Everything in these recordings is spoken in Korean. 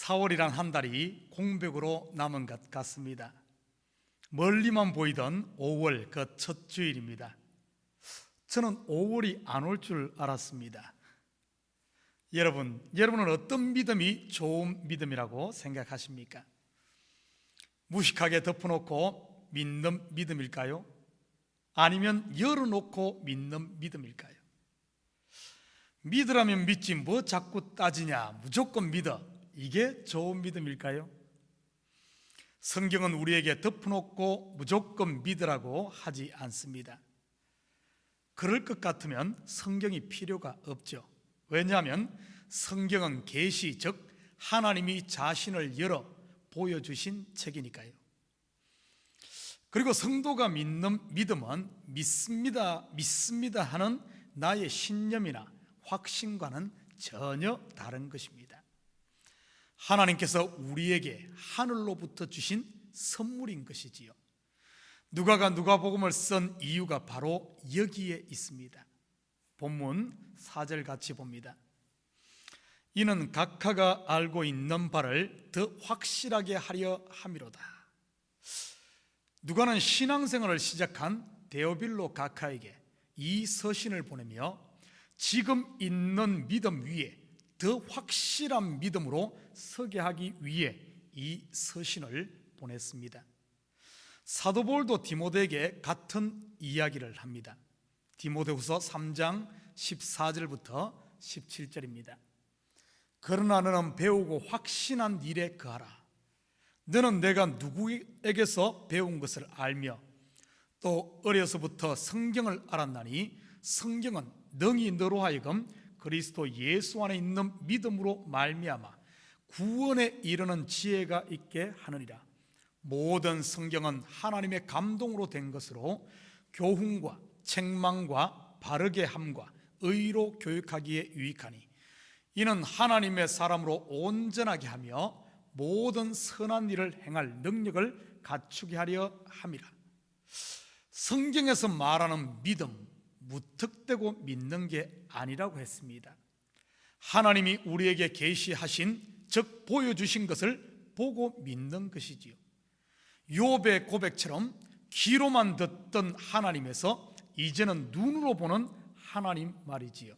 4월이란 한 달이 공백으로 남은 것 같습니다. 멀리만 보이던 5월 그 첫 주일입니다. 저는 5월이 안 올 줄 알았습니다. 여러분은 어떤 믿음이 좋은 믿음이라고 생각하십니까? 무식하게 덮어놓고 믿는 믿음일까요? 아니면 열어놓고 믿는 믿음일까요? 믿으라면 믿지 뭐 자꾸 따지냐, 무조건 믿어, 이게 좋은 믿음일까요? 성경은 우리에게 덮어놓고 무조건 믿으라고 하지 않습니다. 그럴 것 같으면 성경이 필요가 없죠. 왜냐하면 성경은 계시, 즉 하나님이 자신을 열어 보여주신 책이니까요. 그리고 성도가 믿는 믿음은 믿습니다 하는 나의 신념이나 확신과는 전혀 다른 것입니다. 하나님께서 우리에게 하늘로부터 주신 선물인 것이지요. 누가가 누가복음을 쓴 이유가 바로 여기에 있습니다. 본문 4절 같이 봅니다. 이는 각하가 알고 있는 바를 더 확실하게 하려 함이로다. 누가는 신앙생활을 시작한 데오빌로 각하에게 이 서신을 보내며 지금 있는 믿음 위에 더 확실한 믿음으로 서게 하기 위해 이 서신을 보냈습니다. 사도 바울도 디모데에게 같은 이야기를 합니다. 디모데후서 3장 14절부터 17절입니다. 그러나 너는 배우고 확신한 일에 거하라. 너는 내가 누구에게서 배운 것을 알며 또 어려서부터 성경을 알았나니 성경은 능히 너로 하여금 그리스도 예수 안에 있는 믿음으로 말미암아 구원에 이르는 지혜가 있게 하느니라. 모든 성경은 하나님의 감동으로 된 것으로 교훈과 책망과 바르게 함과 의로 교육하기에 유익하니 이는 하나님의 사람으로 온전하게 하며 모든 선한 일을 행할 능력을 갖추게 하려 함이라. 성경에서 말하는 믿음, 무턱대고 믿는 게 아니라고 했습니다. 하나님이 우리에게 계시하신, 즉 보여주신 것을 보고 믿는 것이지요. 욥의 고백처럼 귀로만 듣던 하나님에서 이제는 눈으로 보는 하나님 말이지요.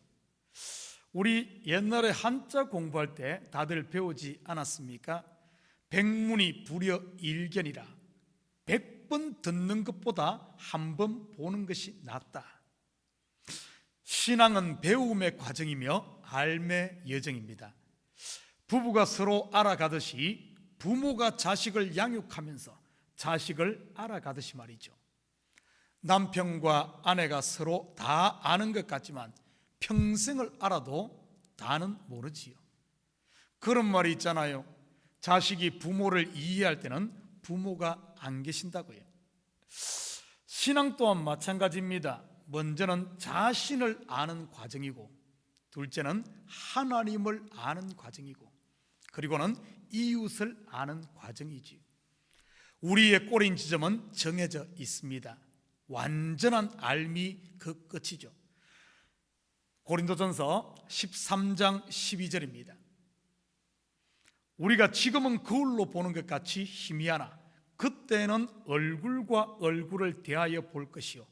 우리 옛날에 한자 공부할 때 다들 배우지 않았습니까? 백문이 불여 일견이라. 100번 듣는 것보다 한 번 보는 것이 낫다. 신앙은 배움의 과정이며 삶의 여정입니다. 부부가 서로 알아가듯이 부모가 자식을 양육하면서 자식을 알아가듯이 말이죠. 남편과 아내가 서로 다 아는 것 같지만 평생을 알아도 다는 모르지요. 그런 말이 있잖아요. 자식이 부모를 이해할 때는 부모가 안 계신다고요. 신앙 또한 마찬가지입니다. 먼저는 자신을 아는 과정이고, 둘째는 하나님을 아는 과정이고, 그리고는 이웃을 아는 과정이지요. 우리의 꼬린 지점은 정해져 있습니다. 완전한 알미 그 끝이죠. 고린도전서 13장 12절입니다. 우리가 지금은 거울로 보는 것 같이 희미하나 그때는 얼굴과 얼굴을 대하여 볼 것이요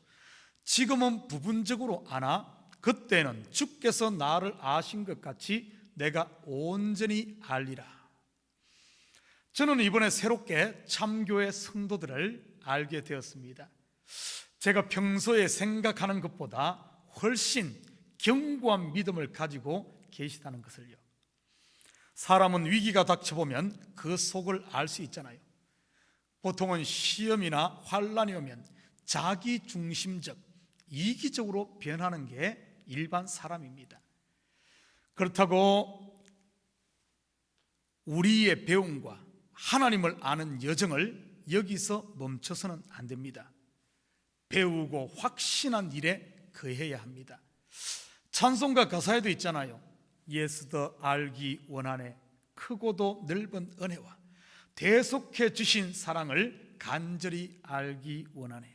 지금은 부분적으로 아나 그때는 주께서 나를 아신 것 같이 내가 온전히 알리라. 저는 이번에 새롭게 참교회 성도들을 알게 되었습니다. 제가 평소에 생각하는 것보다 훨씬 견고한 믿음을 가지고 계시다는 것을요. 사람은 위기가 닥쳐보면 그 속을 알 수 있잖아요. 보통은 시험이나 환란이 오면 자기중심적, 이기적으로 변하는 게 일반 사람입니다. 그렇다고 우리의 배움과 하나님을 아는 여정을 여기서 멈춰서는 안 됩니다. 배우고 확신한 일에 거해야 합니다. 찬송가 가사에도 있잖아요. 예수 더 알기 원하네 크고도 넓은 은혜와 대속해 주신 사랑을 간절히 알기 원하네.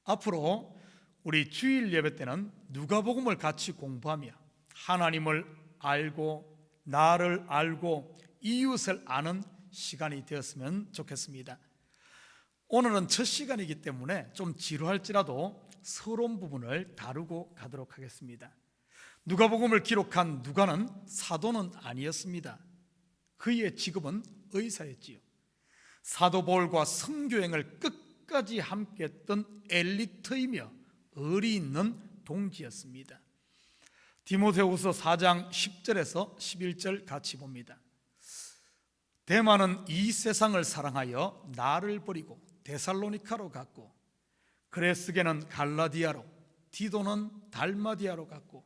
앞으로 우리 주일 예배 때는 누가복음을 같이 공부하며 하나님을 알고 나를 알고 이웃을 아는 시간이 되었으면 좋겠습니다. 오늘은 첫 시간이기 때문에 좀 지루할지라도 서론 부분을 다루고 가도록 하겠습니다. 누가복음을 기록한 누가는 사도는 아니었습니다. 그의 직업은 의사였지요. 사도 바울과 선교행을 끝까지 함께했던 엘리트이며 의리 있는 동지였습니다. 디모데후서 4장 10절에서 11절 같이 봅니다. 데마는 이 세상을 사랑하여 나를 버리고 데살로니카로 갔고, 그레스게는 갈라디아로, 디도는 달마디아로 갔고,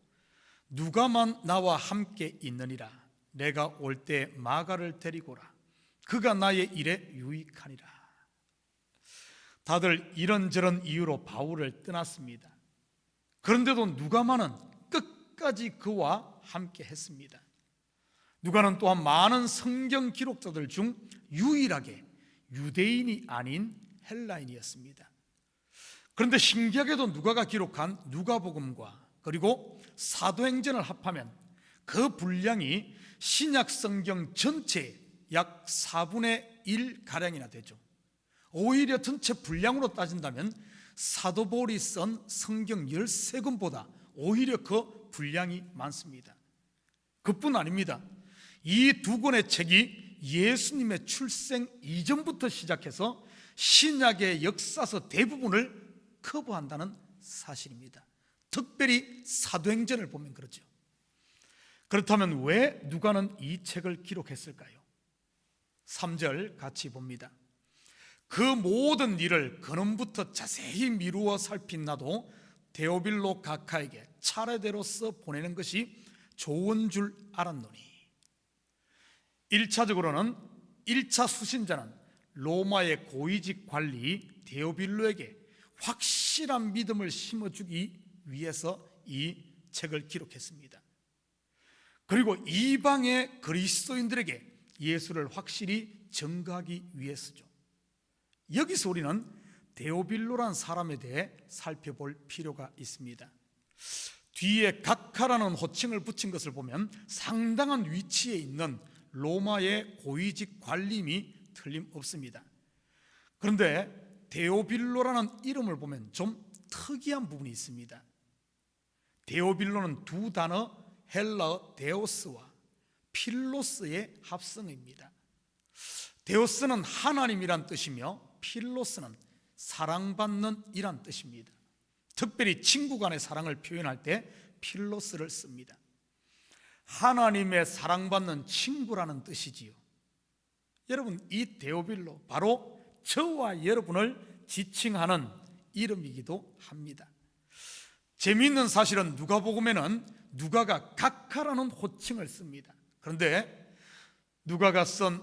누가만 나와 함께 있느니라. 내가 올 때 마가를 데리고라. 그가 나의 일에 유익하니라. 다들 이런저런 이유로 바울을 떠났습니다. 그런데도 누가만은 끝까지 그와 함께 했습니다. 누가는 또한 많은 성경 기록자들 중 유일하게 유대인이 아닌 헬라인이었습니다. 그런데 신기하게도 누가가 기록한 누가복음과 그리고 사도행전을 합하면 그 분량이 신약 성경 전체의 약 4분의 1가량이나 되죠. 오히려 전체 분량으로 따진다면 사도 바울이 쓴 성경 13권보다 오히려 그 분량이 많습니다. 그뿐 아닙니다. 이 두 권의 책이 예수님의 출생 이전부터 시작해서 신약의 역사서 대부분을 커버한다는 사실입니다. 특별히 사도행전을 보면 그렇죠. 그렇다면 왜 누가는 이 책을 기록했을까요? 3절 같이 봅니다. 그 모든 일을 근원부터 자세히 미루어 살핀 나도 데오빌로 각하에게 차례대로 써 보내는 것이 좋은 줄 알았노니. 1차적으로는 1차 수신자는 로마의 고위직 관리 데오빌로에게 확실한 믿음을 심어주기 위해서 이 책을 기록했습니다. 그리고 이방의 그리스도인들에게 예수를 확실히 전가하기 위해서죠. 여기서 우리는 데오빌로란 사람에 대해 살펴볼 필요가 있습니다. 뒤에 각하라는 호칭을 붙인 것을 보면 상당한 위치에 있는 로마의 고위직 관리임이 틀림없습니다. 그런데 데오빌로라는 이름을 보면 좀 특이한 부분이 있습니다. 데오빌로는 두 단어 헬라어 데오스와 필로스의 합성어입니다. 데오스는 하나님이란 뜻이며 필로스는 사랑받는 이란 뜻입니다. 특별히 친구 간의 사랑을 표현할 때 필로스를 씁니다. 하나님의 사랑받는 친구라는 뜻이지요. 여러분, 이 데오빌로 바로 저와 여러분을 지칭하는 이름이기도 합니다. 재미있는 사실은 누가복음에는 누가가 각하라는 호칭을 씁니다. 그런데 누가가 쓴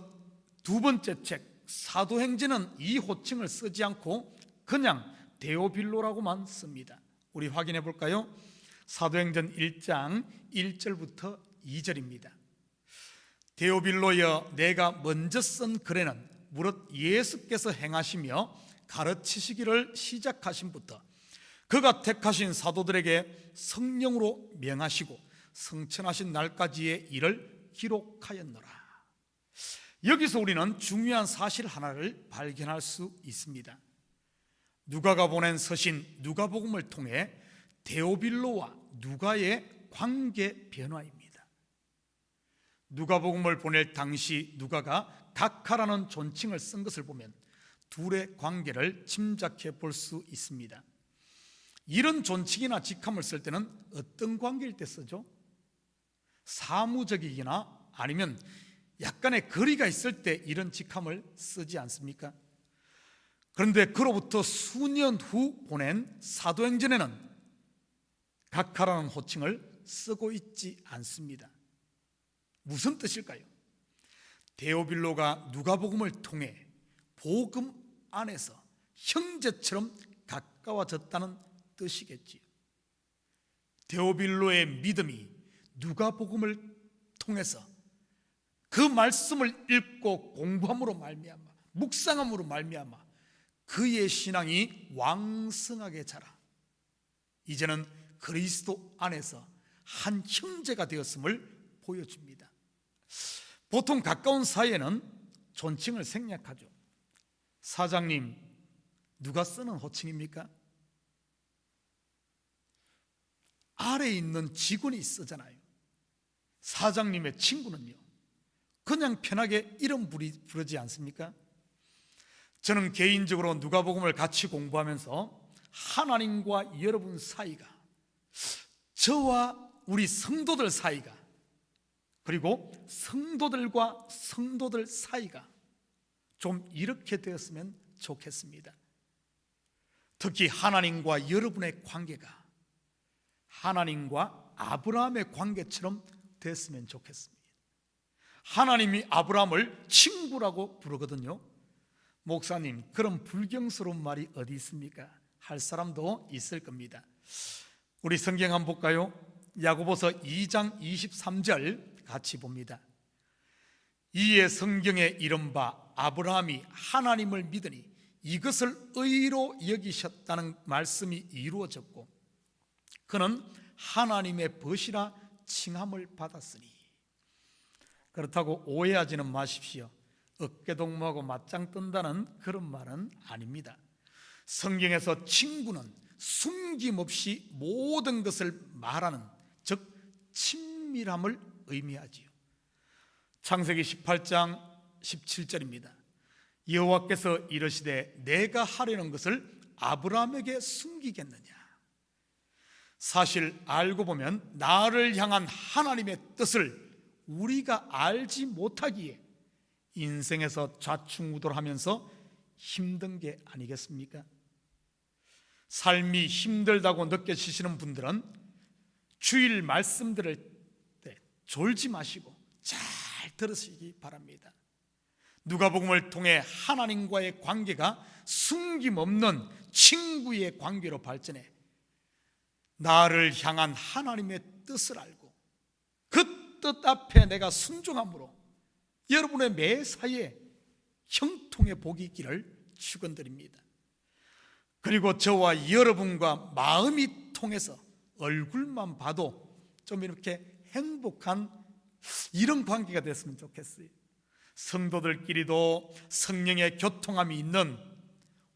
두 번째 책 사도행전은 이 호칭을 쓰지 않고 그냥 데오빌로라고만 씁니다. 우리 확인해 볼까요? 사도행전 1장 1절부터 2절입니다. 데오빌로여, 내가 먼저 쓴 글에는 무릇 예수께서 행하시며 가르치시기를 시작하신부터 그가 택하신 사도들에게 성령으로 명하시고 성천하신 날까지의 일을 기록하였노라. 여기서 우리는 중요한 사실 하나를 발견할 수 있습니다. 누가가 보낸 서신 누가복음을 통해 데오빌로와 누가의 관계 변화입니다. 누가복음을 보낼 당시 누가가 각하라는 존칭을 쓴 것을 보면 둘의 관계를 짐작해 볼 수 있습니다. 이런 존칭이나 직함을 쓸 때는 어떤 관계일 때 쓰죠? 사무적이거나 아니면 약간의 거리가 있을 때 이런 직함을 쓰지 않습니까? 그런데 그로부터 수년 후 보낸 사도행전에는 각하라는 호칭을 쓰고 있지 않습니다. 무슨 뜻일까요? 데오빌로가 누가복음을 통해 복음 안에서 형제처럼 가까워졌다는 뜻이겠지요. 데오빌로의 믿음이 누가복음을 통해서 그 말씀을 읽고 공부함으로 말미암아, 묵상함으로 말미암아 그의 신앙이 왕성하게 자라 이제는 그리스도 안에서 한 형제가 되었음을 보여줍니다. 보통 가까운 사이에는 존칭을 생략하죠. 사장님, 누가 쓰는 호칭입니까? 아래에 있는 직원이 쓰잖아요. 사장님의 친구는요, 그냥 편하게 이름 부르지 않습니까? 저는 개인적으로 누가복음을 같이 공부하면서 하나님과 여러분 사이가, 저와 우리 성도들 사이가, 그리고 성도들과 성도들 사이가 좀 이렇게 되었으면 좋겠습니다. 특히 하나님과 여러분의 관계가 하나님과 아브라함의 관계처럼 됐으면 좋겠습니다. 하나님이 아브라함을 친구라고 부르거든요. 목사님, 그런 불경스러운 말이 어디 있습니까? 할 사람도 있을 겁니다. 우리 성경 한번 볼까요? 야고보서 2장 23절 같이 봅니다. 이에 성경에 이른바 아브라함이 하나님을 믿으니 이것을 의로 여기셨다는 말씀이 이루어졌고 그는 하나님의 벗이라 칭함을 받았으니. 그렇다고 오해하지는 마십시오. 어깨동무하고 맞짱 뜬다는 그런 말은 아닙니다. 성경에서 친구는 숨김없이 모든 것을 말하는, 즉 친밀함을 의미하지요. 창세기 18장 17절입니다. 여호와께서 이르시되 내가 하려는 것을 아브라함에게 숨기겠느냐. 사실 알고 보면 나를 향한 하나님의 뜻을 우리가 알지 못하기에 인생에서 좌충우돌하면서 힘든 게 아니겠습니까? 삶이 힘들다고 느껴지시는 분들은 주일 말씀 들을 때 졸지 마시고 잘 들으시기 바랍니다. 누가복음을 통해 하나님과의 관계가 숨김없는 친구의 관계로 발전해 나를 향한 하나님의 뜻을 알고 그 뜻 앞에 내가 순종함으로 여러분의 매사에 형통의 복이 있기를 축원드립니다. 그리고 저와 여러분과 마음이 통해서 얼굴만 봐도 좀 이렇게 행복한 이런 관계가 됐으면 좋겠어요. 성도들끼리도 성령의 교통함이 있는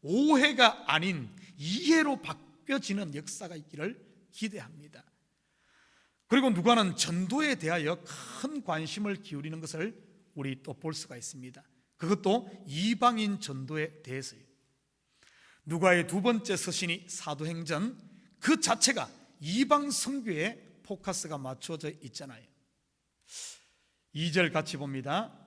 오해가 아닌 이해로 바뀌어지는 역사가 있기를 기대합니다. 그리고 누가는 전도에 대하여 큰 관심을 기울이는 것을 우리 또 볼 수가 있습니다. 그것도 이방인 전도에 대해서요. 누가의 두 번째 서신이 사도행전 그 자체가 이방 선교에 포커스가 맞춰져 있잖아요. 2절 같이 봅니다.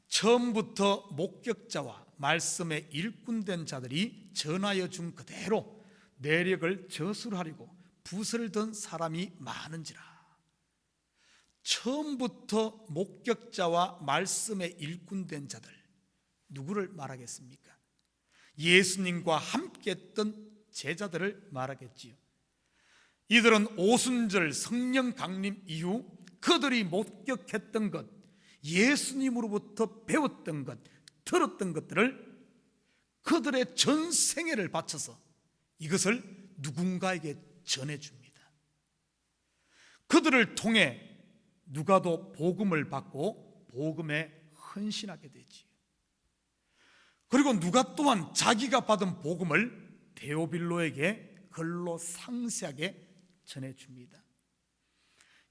처음부터 목격자와 말씀에 일꾼된 자들이 전하여 준 그대로 내력을 저술하려고 붓을 든 사람이 많은지라. 처음부터 목격자와 말씀에 일꾼된 자들, 누구를 말하겠습니까? 예수님과 함께 했던 제자들을 말하겠지요. 이들은 오순절 성령 강림 이후 그들이 목격했던 것, 예수님으로부터 배웠던 것, 들었던 것들을 그들의 전생애를 바쳐서 이것을 누군가에게 전해줍니다. 그들을 통해 누가도 복음을 받고 복음에 헌신하게 되지요. 그리고 누가 또한 자기가 받은 복음을 데오빌로에게 글로 상세하게 전해줍니다.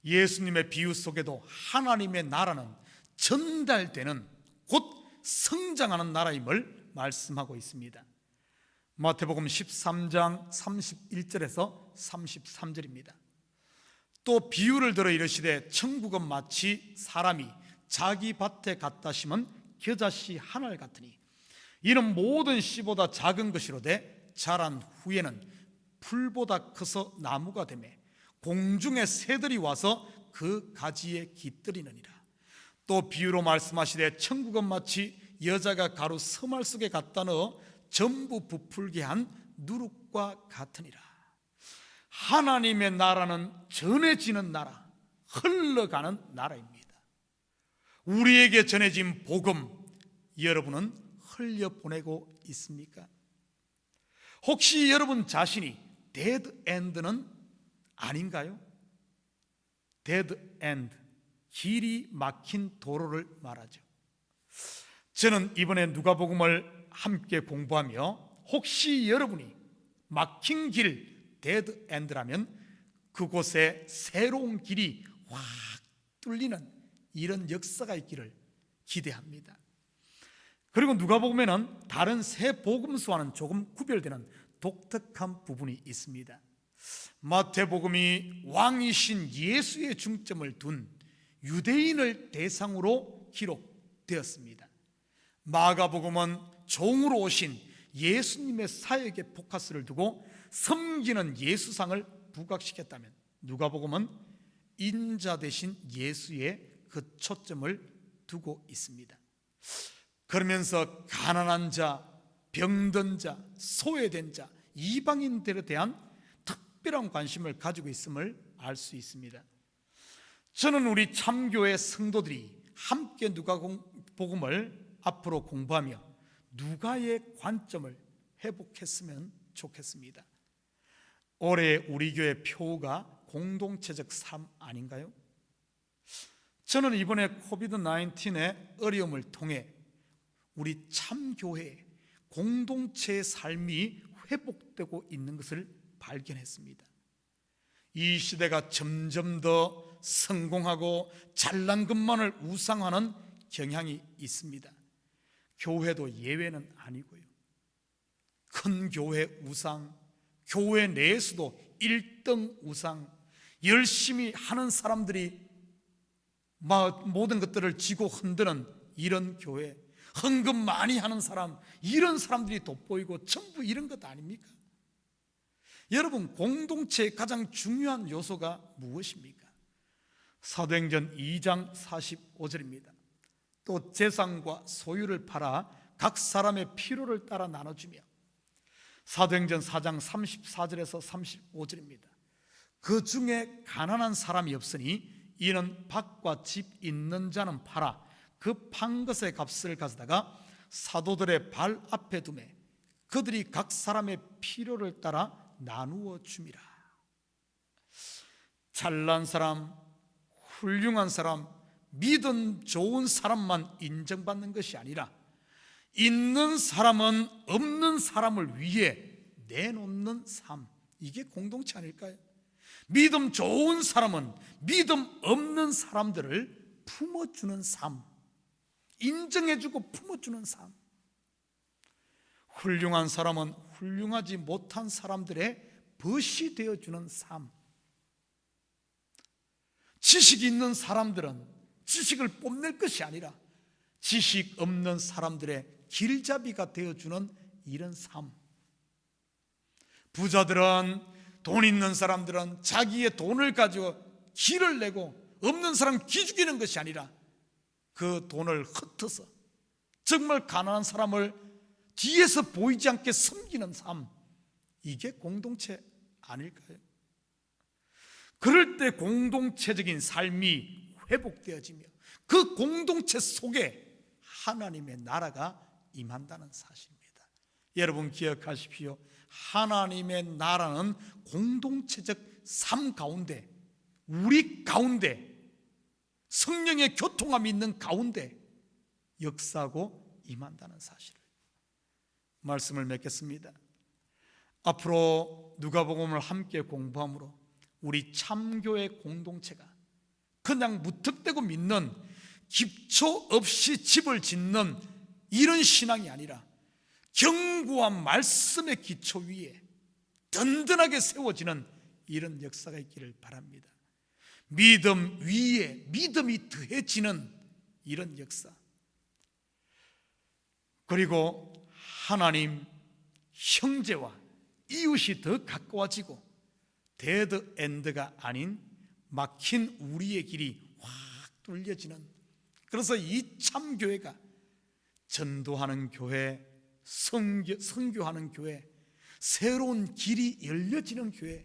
예수님의 비유 속에도 하나님의 나라는 전달되는, 곧 성장하는 나라임을 말씀하고 있습니다. 마태복음 13장 31절에서 33절입니다. 또 비유를 들어 이르시되 천국은 마치 사람이 자기 밭에 갖다 심은 겨자씨 하나를 같으니 이는 모든 씨보다 작은 것이로되 자란 후에는 풀보다 커서 나무가 되매 공중의 새들이 와서 그 가지에 깃들이느니라. 또 비유로 말씀하시되 천국은 마치 여자가 가루 서말 속에 갖다 넣어 전부 부풀게 한 누룩과 같으니라. 하나님의 나라는 전해지는 나라, 흘러가는 나라입니다. 우리에게 전해진 복음, 여러분은 흘려보내고 있습니까? 혹시 여러분 자신이 데드 엔드는 아닌가요? 데드 엔드, 길이 막힌 도로를 말하죠. 저는 이번에 누가복음을 함께 공부하며 혹시 여러분이 막힌 길, 데드 엔드라면 그곳에 새로운 길이 확 뚫리는 이런 역사가 있기를 기대합니다. 그리고 누가복음에는 다른 세 복음서와는 조금 구별되는 독특한 부분이 있습니다. 마태복음이 왕이신 예수의 중점을 둔 유대인을 대상으로 기록되었습니다. 마가복음은 종으로 오신 예수님의 사역에 포커스를 두고 섬기는 예수상을 부각시켰다면, 누가복음은 인자 대신 예수의 그 초점을 두고 있습니다. 그러면서 가난한 자, 병든 자, 소외된 자, 이방인들에 대한 특별한 관심을 가지고 있음을 알 수 있습니다. 저는 우리 참교회 성도들이 함께 누가복음을 앞으로 공부하며 누가의 관점을 회복했으면 좋겠습니다. 올해 우리 교회 표가 공동체적 삶 아닌가요? 저는 이번에 코비드-19의 어려움을 통해 우리 참교회 공동체의 삶이 회복되고 있는 것을 발견했습니다. 이 시대가 점점 더 성공하고 잘난 것만을 우상화하는 경향이 있습니다. 교회도 예외는 아니고요. 큰 교회 우상, 교회 내에서도 1등 우상, 열심히 하는 사람들이 모든 것들을 쥐고 흔드는 이런 교회, 헌금 많이 하는 사람, 이런 사람들이 돋보이고 전부 이런 것 아닙니까? 여러분, 공동체의 가장 중요한 요소가 무엇입니까? 사도행전 2장 45절입니다. 또 재산과 소유를 팔아 각 사람의 필요를 따라 나눠주며, 사도행전 4장 34절에서 35절입니다. 그 중에 가난한 사람이 없으니 이는 밭과 집 있는 자는 팔아 그 판 것의 값을 가져다가 사도들의 발 앞에 두매 그들이 각 사람의 필요를 따라 나누어 줌이라. 잘난 사람, 훌륭한 사람, 믿음 좋은 사람만 인정받는 것이 아니라 있는 사람은 없는 사람을 위해 내놓는 삶, 이게 공동체 아닐까요? 믿음 좋은 사람은 믿음 없는 사람들을 품어주는 삶, 인정해주고 품어주는 삶. 훌륭한 사람은 훌륭하지 못한 사람들의 벗이 되어주는 삶. 지식이 있는 사람들은 지식을 뽐낼 것이 아니라 지식 없는 사람들의 길잡이가 되어주는 이런 삶. 부자들은, 돈 있는 사람들은 자기의 돈을 가지고 기를 내고 없는 사람 기죽이는 것이 아니라 그 돈을 흩어서 정말 가난한 사람을 뒤에서 보이지 않게 섬기는 삶, 이게 공동체 아닐까요? 그럴 때 공동체적인 삶이 회복되어지며 그 공동체 속에 하나님의 나라가 임한다는 사실입니다. 여러분 기억하십시오. 하나님의 나라는 공동체적 삶 가운데, 우리 가운데, 성령의 교통함이 있는 가운데 역사하고 임한다는 사실을, 말씀을 맺겠습니다. 앞으로 누가복음을 함께 공부함으로 우리 참교회 공동체가 그냥 무턱대고 믿는, 기초 없이 집을 짓는 이런 신앙이 아니라 견고한 말씀의 기초 위에 든든하게 세워지는 이런 역사가 있기를 바랍니다. 믿음 위에 믿음이 더해지는 이런 역사, 그리고 하나님, 형제와 이웃이 더 가까워지고 데드 엔드가 아닌 막힌 우리의 길이 확 뚫려지는, 그래서 이 참교회가 전도하는 교회, 선교하는 교회, 새로운 길이 열려지는 교회,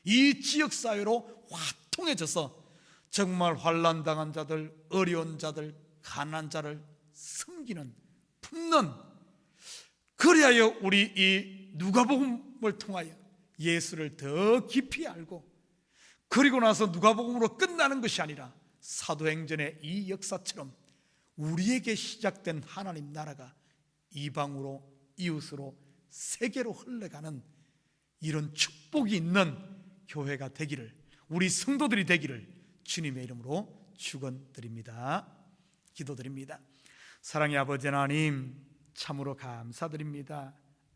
이 지역사회로 화통해져서 정말 환난당한 자들, 어려운 자들, 가난한 자를 섬기는, 품는, 그래야 우리 이 누가복음을 통하여 예수를 더 깊이 알고, 그리고 나서 누가복음으로 끝나는 것이 아니라 사도행전의 이 역사처럼 우리에게 시작된 하나님 나라가 이방으로, 이웃으로, 세계로 흘러가는 이런 축복이 있는 교회가 되기를, 우리 성도들이 되기를 주님의 이름으로 축원드립니다. 기도드립니다. 사랑의 아버지 하나님, 참으로 감사드립니다.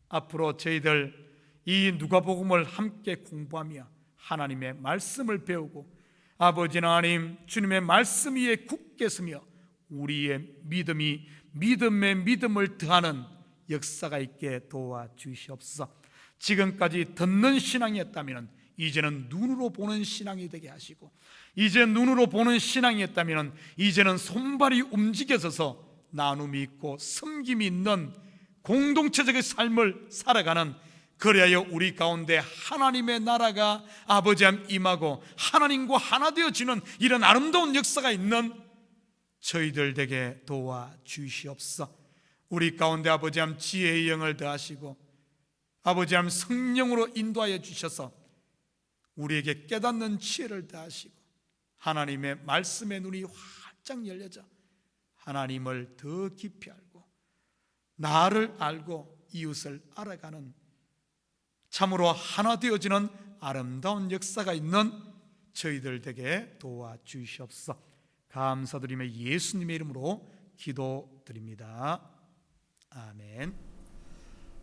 앞으로 저희들 이 누가복음을 함께 공부하며 하나님의 말씀을 배우고 아버지 하나님, 주님의 말씀 위에 굳게 서며 우리의 믿음이 믿음에 믿음을 더하는 역사가 있게 도와주시옵소서. 지금까지 듣는 신앙이었다면 이제는 눈으로 보는 신앙이 되게 하시고, 이제 눈으로 보는 신앙이었다면 이제는 손발이 움직여져서 나눔이 있고 섬김이 있는 공동체적인 삶을 살아가는, 그래야 우리 가운데 하나님의 나라가 아버지 하나님 임하고 하나님과 하나 되어지는 이런 아름다운 역사가 있는 저희들 되게 도와주시옵소서. 우리 가운데 아버지 하나님 지혜의 영을 더하시고 아버지 하나님 성령으로 인도하여 주셔서 우리에게 깨닫는 지혜를 더하시고 하나님의 말씀의 눈이 활짝 열려져 하나님을 더 깊이 알고 나를 알고 이웃을 알아가는 참으로 하나 되어지는 아름다운 역사가 있는 저희들 되게 도와주시옵소서. 감사드리며 예수님의 이름으로 기도드립니다. 아멘.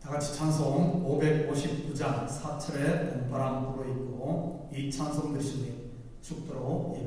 다 같이 찬송 559장 4절에 봄바람 불어 있고 이 찬송 들으시니 죽도록